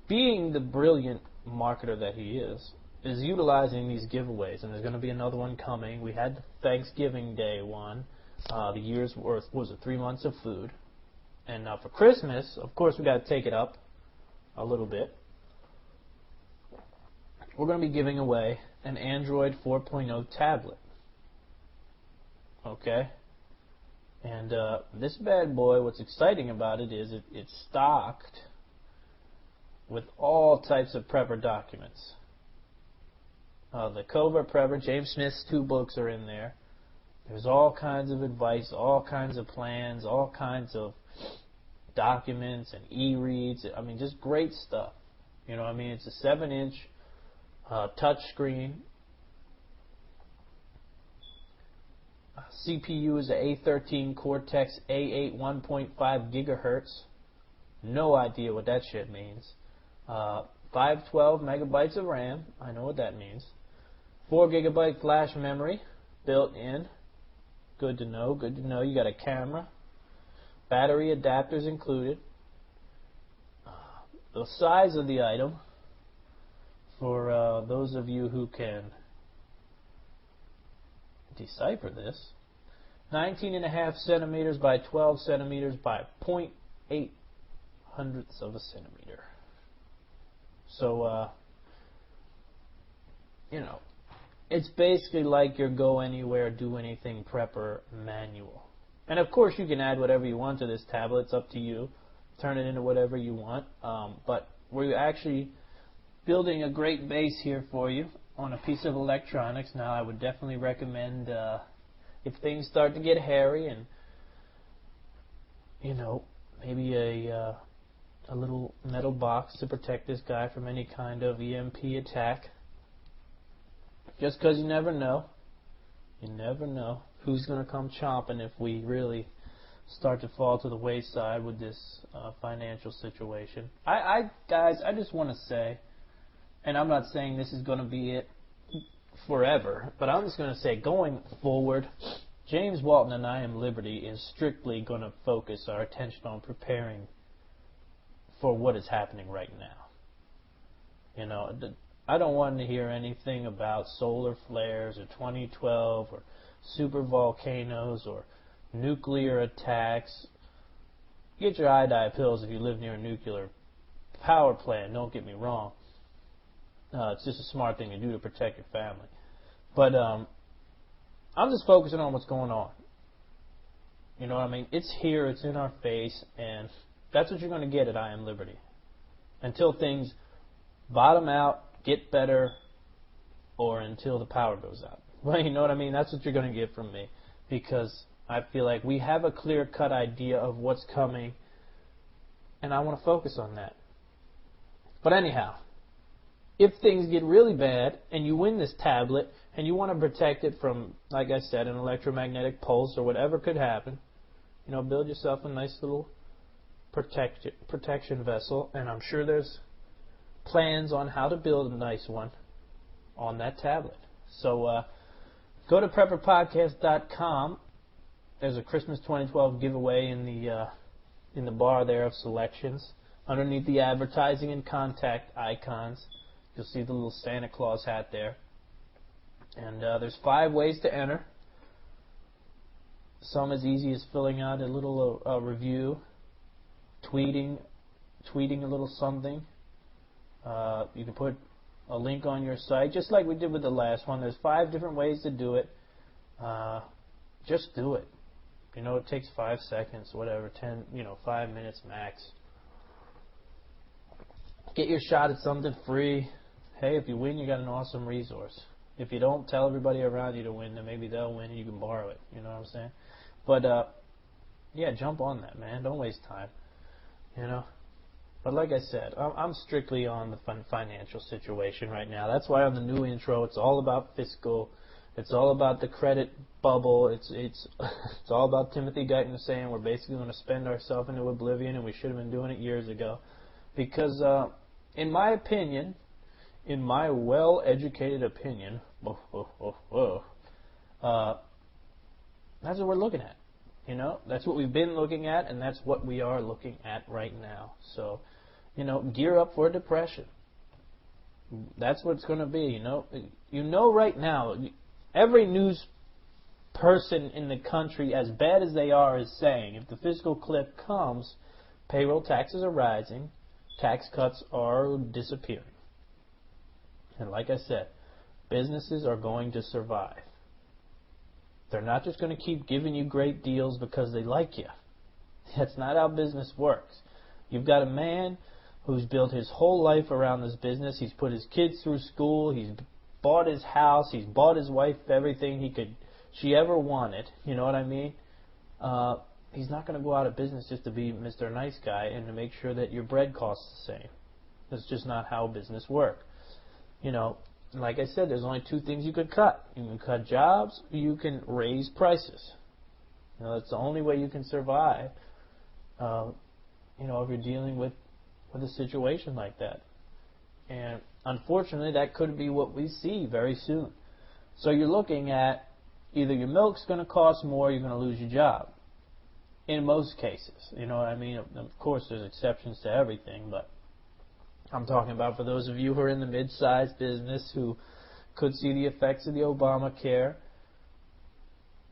being the brilliant marketer that he is utilizing these giveaways. And there's going to be another one coming. We had the Thanksgiving Day one. The year's worth, was it 3 months of food. And now for Christmas, of course, we got to take it up a little bit. We're going to be giving away an Android 4.0 tablet. Okay? And this bad boy, what's exciting about it is it's stocked with all types of Prepper documents. The Covert Prepper, James Smith's 2 books are in there. There's all kinds of advice, all kinds of plans, all kinds of documents and e-reads. I mean, just great stuff. You know what I mean? It's a 7-inch touch screen. CPU is a A13 Cortex A8 1.5 gigahertz. No idea what that shit means. 512 megabytes of RAM. I know what that means. 4 gigabyte flash memory built in. Good to know, good to know. You got a camera. Battery adapters included. The size of the item, for those of you who can decipher this, 19.5 centimeters by 12 centimeters by 0.8 hundredths of a centimeter. So, you know, it's basically like your Go Anywhere, Do Anything Prepper manual. And of course you can add whatever you want to this tablet. It's up to you. Turn it into whatever you want. But we're actually building a great base here for you on a piece of electronics. Now I would definitely recommend, if things start to get hairy and, you know, maybe a little metal box to protect this guy from any kind of EMP attack. Just because you never know. You never know who's going to come chomping if we really start to fall to the wayside with this financial situation. Guys, I just want to say, and I'm not saying this is going to be it forever, but I'm just going to say, going forward, James Walton and I Am Liberty is strictly going to focus our attention on preparing for what is happening right now. You know, I don't want to hear anything about solar flares or 2012 or super volcanoes or nuclear attacks. Get your iodine pills if you live near a nuclear power plant, don't get me wrong. It's just a smart thing to do to protect your family. But I'm just focusing on what's going on. You know what I mean? It's here, it's in our face, and that's what you're going to get at I Am Liberty. Until things bottom out, get better, or until the power goes out. Well, you know what I mean? That's what you're going to get from me. Because I feel like we have a clear-cut idea of what's coming, and I want to focus on that. But anyhow, if things get really bad, and you win this tablet, and you want to protect it from, like I said, an electromagnetic pulse or whatever could happen, you know, build yourself a nice little protection vessel, and I'm sure there's plans on how to build a nice one on that tablet. So go to PrepperPodcast.com. There's a Christmas 2012 giveaway in the bar there of selections. Underneath the advertising and contact icons, you'll see the little Santa Claus hat there. And there's 5 ways to enter. Some as easy as filling out a little review, tweeting a little something. You can put a link on your site, just like we did with the last one. There's 5 different ways to do it. Just do it. You know, it takes 5 seconds, whatever, 5 minutes max. Get your shot at something free. Hey, if you win, you got an awesome resource. If you don't, tell everybody around you to win, then maybe they'll win and you can borrow it. You know what I'm saying? But, yeah, jump on that, man. Don't waste time. You know? But like I said, I'm strictly on the financial situation right now. That's why on the new intro, it's all about fiscal. It's all about the credit bubble. It's all about Timothy Guyton saying we're basically going to spend ourselves into oblivion, and we should have been doing it years ago. Because, in my opinion, in my well-educated opinion, that's what we're looking at. You know, that's what we've been looking at, and that's what we are looking at right now. So, you know, gear up for a depression. That's what it's going to be, you know. You know right now, every news person in the country, as bad as they are, is saying if the fiscal cliff comes, payroll taxes are rising, tax cuts are disappearing. And like I said, businesses are going to survive. They're not just going to keep giving you great deals because they like you. That's not how business works. You've got a man who's built his whole life around this business. He's put his kids through school. He's bought his house. He's bought his wife everything she ever wanted. You know what I mean? He's not going to go out of business just to be Mr. Nice Guy and to make sure that your bread costs the same. That's just not how business works. You know, like I said, there's only two things you could cut. You can cut jobs, or you can raise prices. You know, that's the only way you can survive, you know, if you're dealing with a situation like that. And unfortunately, that could be what we see very soon. So you're looking at either your milk's going to cost more, or you're going to lose your job. In most cases, you know what I mean? Of course, there's exceptions to everything, but I'm talking about for those of you who are in the mid-sized business who could see the effects of the Obamacare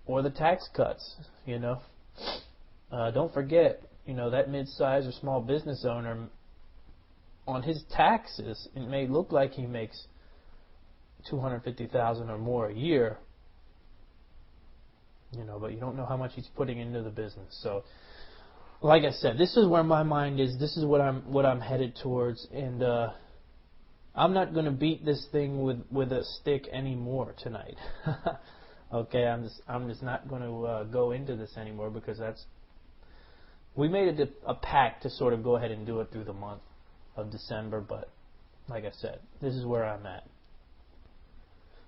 or the tax cuts, you know. Don't forget, you know, that mid-sized or small business owner, on his taxes, it may look like he makes $250,000 or more a year, you know, but you don't know how much he's putting into the business. So, like I said, this is where my mind is. This is what I'm headed towards, and I'm not going to beat this thing with a stick anymore tonight. Okay, I'm just not going to go into this anymore because we made a pact to sort of go ahead and do it through the month of December. But like I said, this is where I'm at.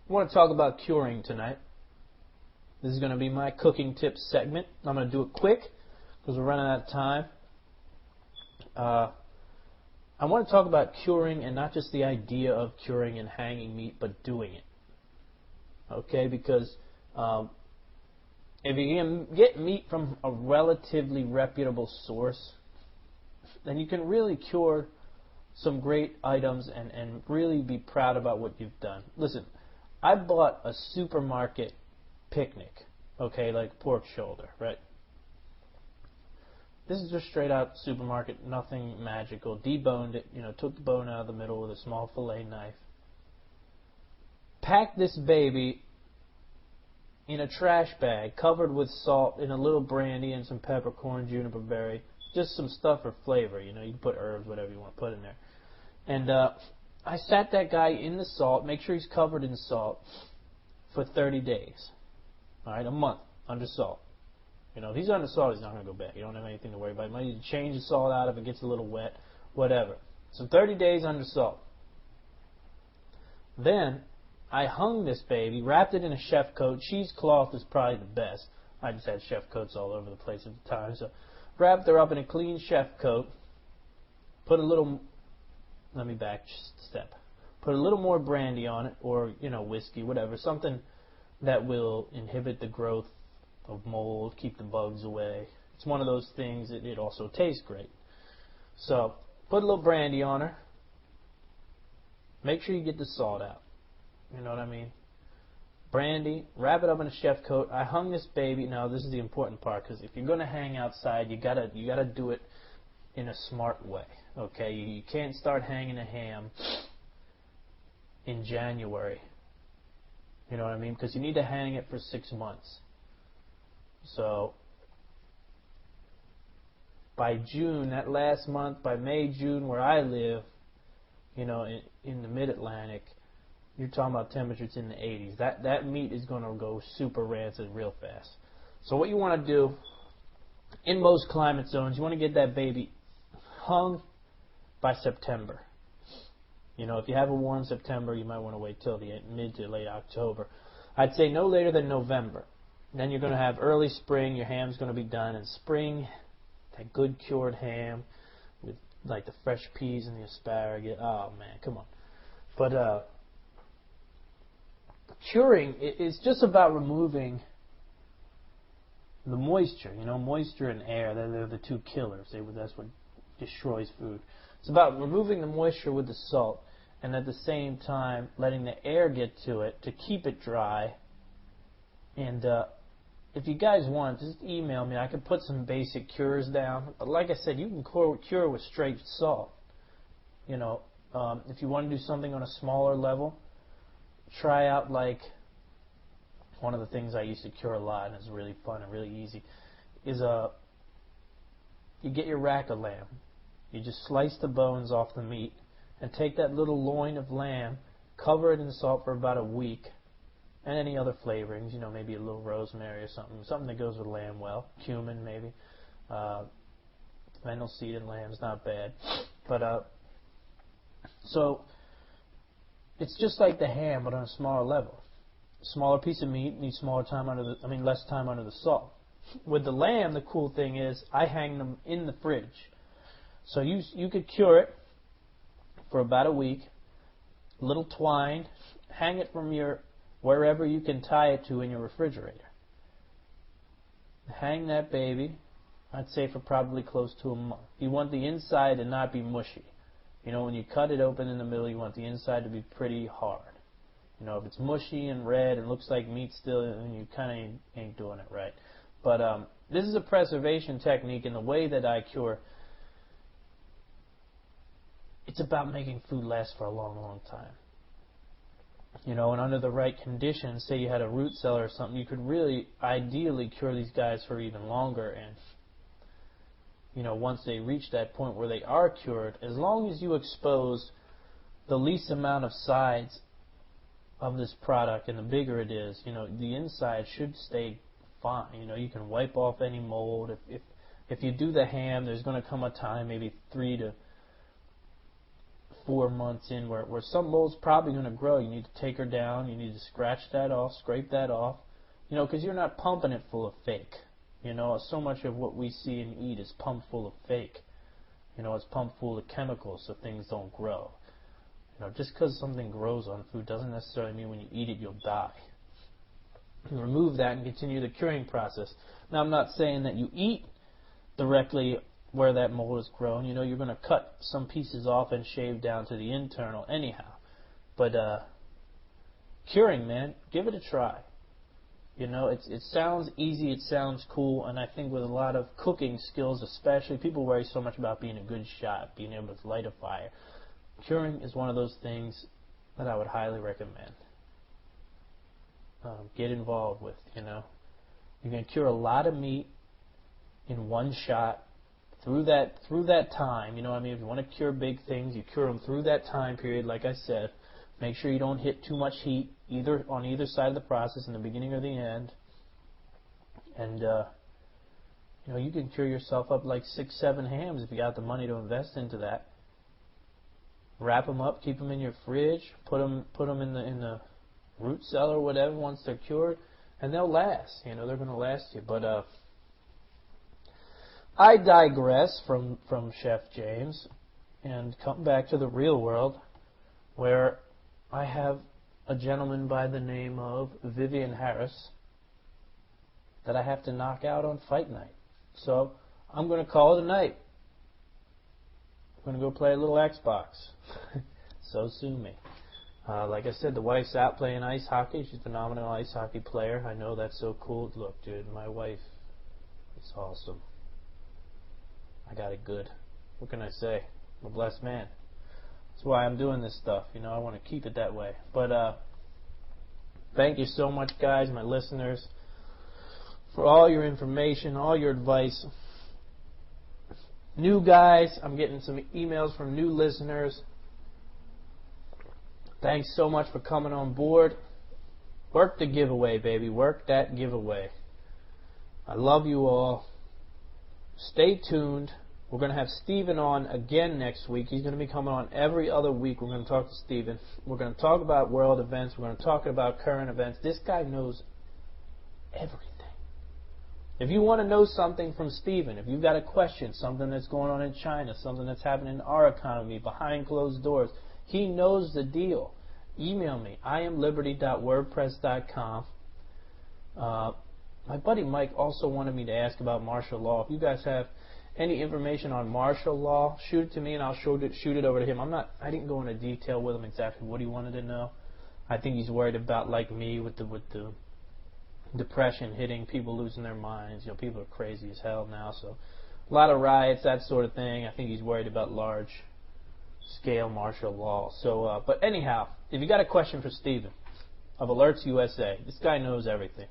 I want to talk about curing tonight. This is going to be my cooking tips segment. I'm going to do it quick because we're running out of time. I want to talk about curing, and not just the idea of curing and hanging meat, but doing it. Okay, because if you can get meat from a relatively reputable source, then you can really cure some great items and really be proud about what you've done. Listen, I bought a supermarket picnic, okay, like pork shoulder, right? This is just straight out supermarket, nothing magical. Deboned it, you know, took the bone out of the middle with a small fillet knife. Packed this baby in a trash bag covered with salt and a little brandy and some peppercorn, juniper berry, just some stuff for flavor, you know, you can put herbs, whatever you want to put in there. And I sat that guy in the salt, make sure he's covered in salt, for 30 days. All right, a month under salt. You know, if he's under salt, he's not going to go bad. You don't have anything to worry about. You might need to change the salt out if it gets a little wet, whatever. So 30 days under salt. Then I hung this baby, wrapped it in a chef coat. Cheesecloth is probably the best. I just had chef coats all over the place at the time. So wrapped her up in a clean chef coat. Put a little, let me back just a step. Put a little more brandy on it, or, you know, whiskey, whatever. Something that will inhibit the growth of mold, keep the bugs away. It's one of those things. It also tastes great. So put a little brandy on her. Make sure you get the salt out. You know what I mean? Brandy, wrap it up in a chef coat. I hung this baby. Now this is the important part, because if you're going to hang outside, you gotta do it in a smart way. Okay, you can't start hanging a ham in January. You know what I mean? Because you need to hang it for 6 months. So by June, that last month, by May, June, where I live, you know, in the mid-Atlantic, you're talking about temperatures in the 80s. That meat is going to go super rancid real fast. So what you want to do, in most climate zones, you want to get that baby hung by September. You know, if you have a warm September, you might want to wait till the mid to late October. I'd say no later than November. Then you're going to have early spring. Your ham's going to be done. And spring, that good cured ham with like the fresh peas and the asparagus. Oh, man, come on. But curing is just about removing the moisture. You know, moisture and air, they're the two killers. That's what destroys food. It's about removing the moisture with the salt and at the same time letting the air get to it to keep it dry. And if you guys want, just email me. I can put some basic cures down. But like I said, you can cure with straight salt. You know, if you want to do something on a smaller level, try out like one of the things I used to cure a lot, and it's really fun and really easy, is you get your rack of lamb. You just slice the bones off the meat and take that little loin of lamb, cover it in salt for about a week, and any other flavorings, you know, maybe a little rosemary or something that goes with lamb well, cumin maybe, fennel seed and lamb's not bad, but so it's just like the ham, but on a smaller level. Smaller piece of meat needs less time under the salt. With the lamb, the cool thing is I hang them in the fridge. So you could cure it for about a week. A little twine, hang it from wherever you can tie it to in your refrigerator. Hang that baby, I'd say for probably close to a month. You want the inside to not be mushy. You know, when you cut it open in the middle, you want the inside to be pretty hard. You know, if it's mushy and red and looks like meat still, then you kind of ain't doing it right. But this is a preservation technique, and the way that I cure, it's about making food last for a long, long time. You know, and under the right conditions, say you had a root cellar or something, you could really ideally cure these guys for even longer. And, you know, once they reach that point where they are cured, as long as you expose the least amount of sides of this product, and the bigger it is, you know, the inside should stay fine. You know, you can wipe off any mold. If you do the ham, there's going to come a time, maybe 3 to 4 months in, where some mold's probably going to grow. You need to take her down. You need to scratch that off, scrape that off, you know, because you're not pumping it full of fake. You know, so much of what we see and eat is pumped full of fake. You know, it's pumped full of chemicals so things don't grow. You know, just because something grows on food doesn't necessarily mean when you eat it you'll die. You remove that and continue the curing process. Now, I'm not saying that you eat directly where that mold is grown. You know, you're going to cut some pieces off and shave down to the internal anyhow. But curing, man, give it a try. You know, it sounds easy, it sounds cool, and I think with a lot of cooking skills especially, people worry so much about being a good shot, being able to light a fire. Curing is one of those things that I would highly recommend. Get involved with, you know. You can cure a lot of meat in one shot through that time. You know what I mean? If you want to cure big things, you cure them through that time period, like I said. Make sure you don't hit too much heat on either side of the process, in the beginning or the end. And, you know, you can cure yourself up like 6, 7 hams if you got the money to invest into that. Wrap them up, keep them in your fridge, put them in the root cellar or whatever once they're cured, and they'll last. You know, they're going to last you. But I digress from Chef James and come back to the real world, where I have a gentleman by the name of Vivian Harris that I have to knock out on fight night. So I'm going to call it a night. I'm going to go play a little Xbox. So sue me. Like I said, the wife's out playing ice hockey. She's a phenomenal ice hockey player. I know that's so cool. Look, dude, my wife is awesome. I got it good. What can I say? I'm a blessed man. That's why I'm doing this stuff. You know, I want to keep it that way. But thank you so much, guys, my listeners, for all your information, all your advice. New guys, I'm getting some emails from new listeners. Thanks so much for coming on board. Work the giveaway, baby. Work that giveaway. I love you all. Stay tuned. We're going to have Steven on again next week. He's going to be coming on every other week. We're going to talk to Steven. We're going to talk about world events. We're going to talk about current events. This guy knows everything. If you want to know something from Steven, if you've got a question, something that's going on in China, something that's happening in our economy, behind closed doors, he knows the deal. Email me, iamliberty.wordpress.com. My buddy Mike also wanted me to ask about martial law. If you guys have any information on martial law, shoot it to me and I'll shoot it over to him. I didn't go into detail with him exactly what he wanted to know. I think he's worried about, like me, with the depression hitting, people losing their minds. You know, people are crazy as hell now, so a lot of riots, that sort of thing. I think he's worried about large scale martial law. So, but anyhow, if you got a question for Steven of Alerts USA, this guy knows everything.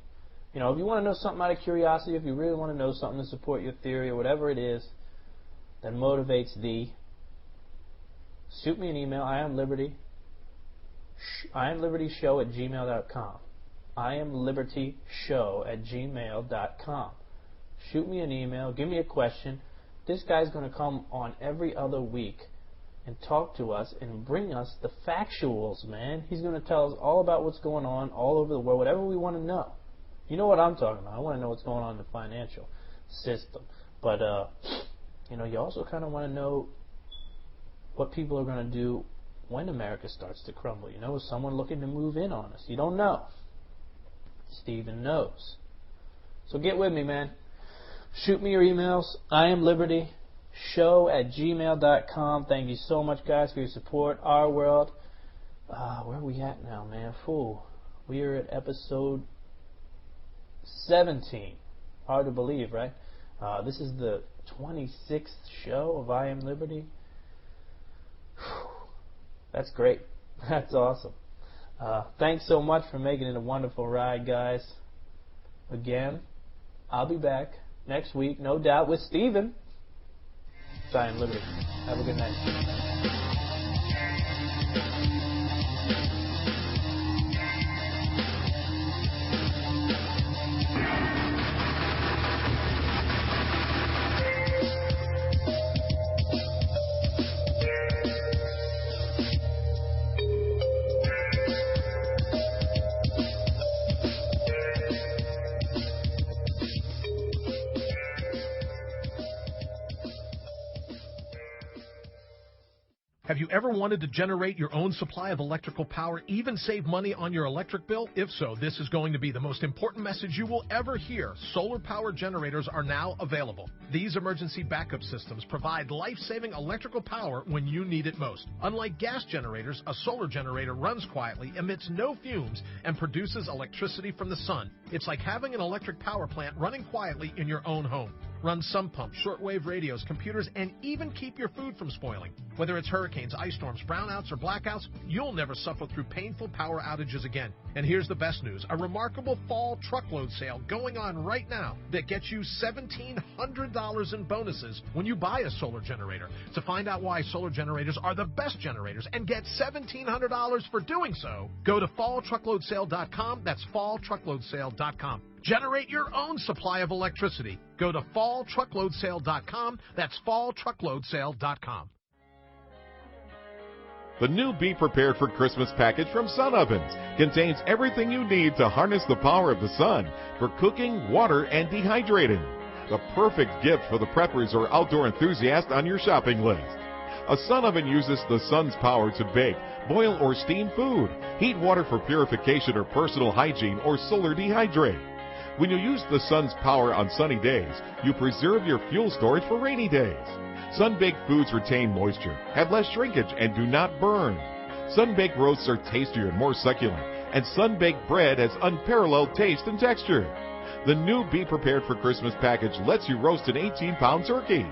You know, if you want to know something out of curiosity, if you really want to know something to support your theory or whatever it is that motivates thee, shoot me an email, iamlibertyshow@gmail.com. iamlibertyshow@gmail.com. Shoot me an email, give me a question. This guy's going to come on every other week and talk to us and bring us the factuals, man. He's going to tell us all about what's going on all over the world, whatever we want to know. You know what I'm talking about. I want to know what's going on in the financial system. But, you know, you also kind of want to know what people are going to do when America starts to crumble. You know, is someone looking to move in on us? You don't know. Steven knows. So get with me, man. Shoot me your emails. iamlibertyshow@gmail.com. Thank you so much, guys, for your support. Our world. Where are we at now, man? We are at episode 17. Hard to believe, right? This is the 26th show of I Am Liberty. That's great. That's awesome. Thanks so much for making it a wonderful ride, guys. Again, I'll be back next week, no doubt, with Steven. It's I Am Liberty. Have a good night. Have you ever wanted to generate your own supply of electrical power, even save money on your electric bill? If so, this is going to be the most important message you will ever hear. Solar power generators are now available. These emergency backup systems provide life-saving electrical power when you need it most. Unlike gas generators, a solar generator runs quietly, emits no fumes, and produces electricity from the sun. It's like having an electric power plant running quietly in your own home. Run sump pumps, shortwave radios, computers, and even keep your food from spoiling. Whether it's hurricanes, ice storms, brownouts, or blackouts, you'll never suffer through painful power outages again. And here's the best news, a remarkable fall truckload sale going on right now that gets you $1,700 in bonuses when you buy a solar generator. To find out why solar generators are the best generators and get $1,700 for doing so, go to falltruckloadsale.com. That's falltruckloadsale.com. Generate your own supply of electricity. Go to falltruckloadsale.com. That's falltruckloadsale.com. The new Be Prepared for Christmas package from Sun Ovens contains everything you need to harness the power of the sun for cooking, water, and dehydrating. The perfect gift for the preppers or outdoor enthusiast on your shopping list. A sun oven uses the sun's power to bake, boil, or steam food, heat water for purification or personal hygiene, or solar dehydrate. When you use the sun's power on sunny days, you preserve your fuel storage for rainy days. Sun-baked foods retain moisture, have less shrinkage, and do not burn. Sun-baked roasts are tastier and more succulent, and sun-baked bread has unparalleled taste and texture. The new Be Prepared for Christmas package lets you roast an 18-pound turkey.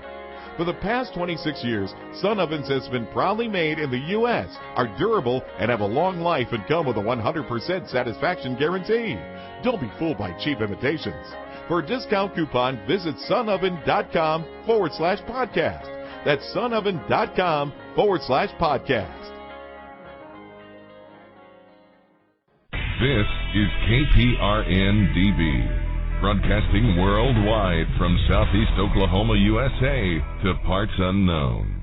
For the past 26 years, Sun Ovens has been proudly made in the U.S., are durable, and have a long life and come with a 100% satisfaction guarantee. Don't be fooled by cheap imitations. For a discount coupon, visit sunoven.com/podcast. That's sunoven.com/podcast. This is KPRN-DB, broadcasting worldwide from Southeast Oklahoma, USA to parts unknown.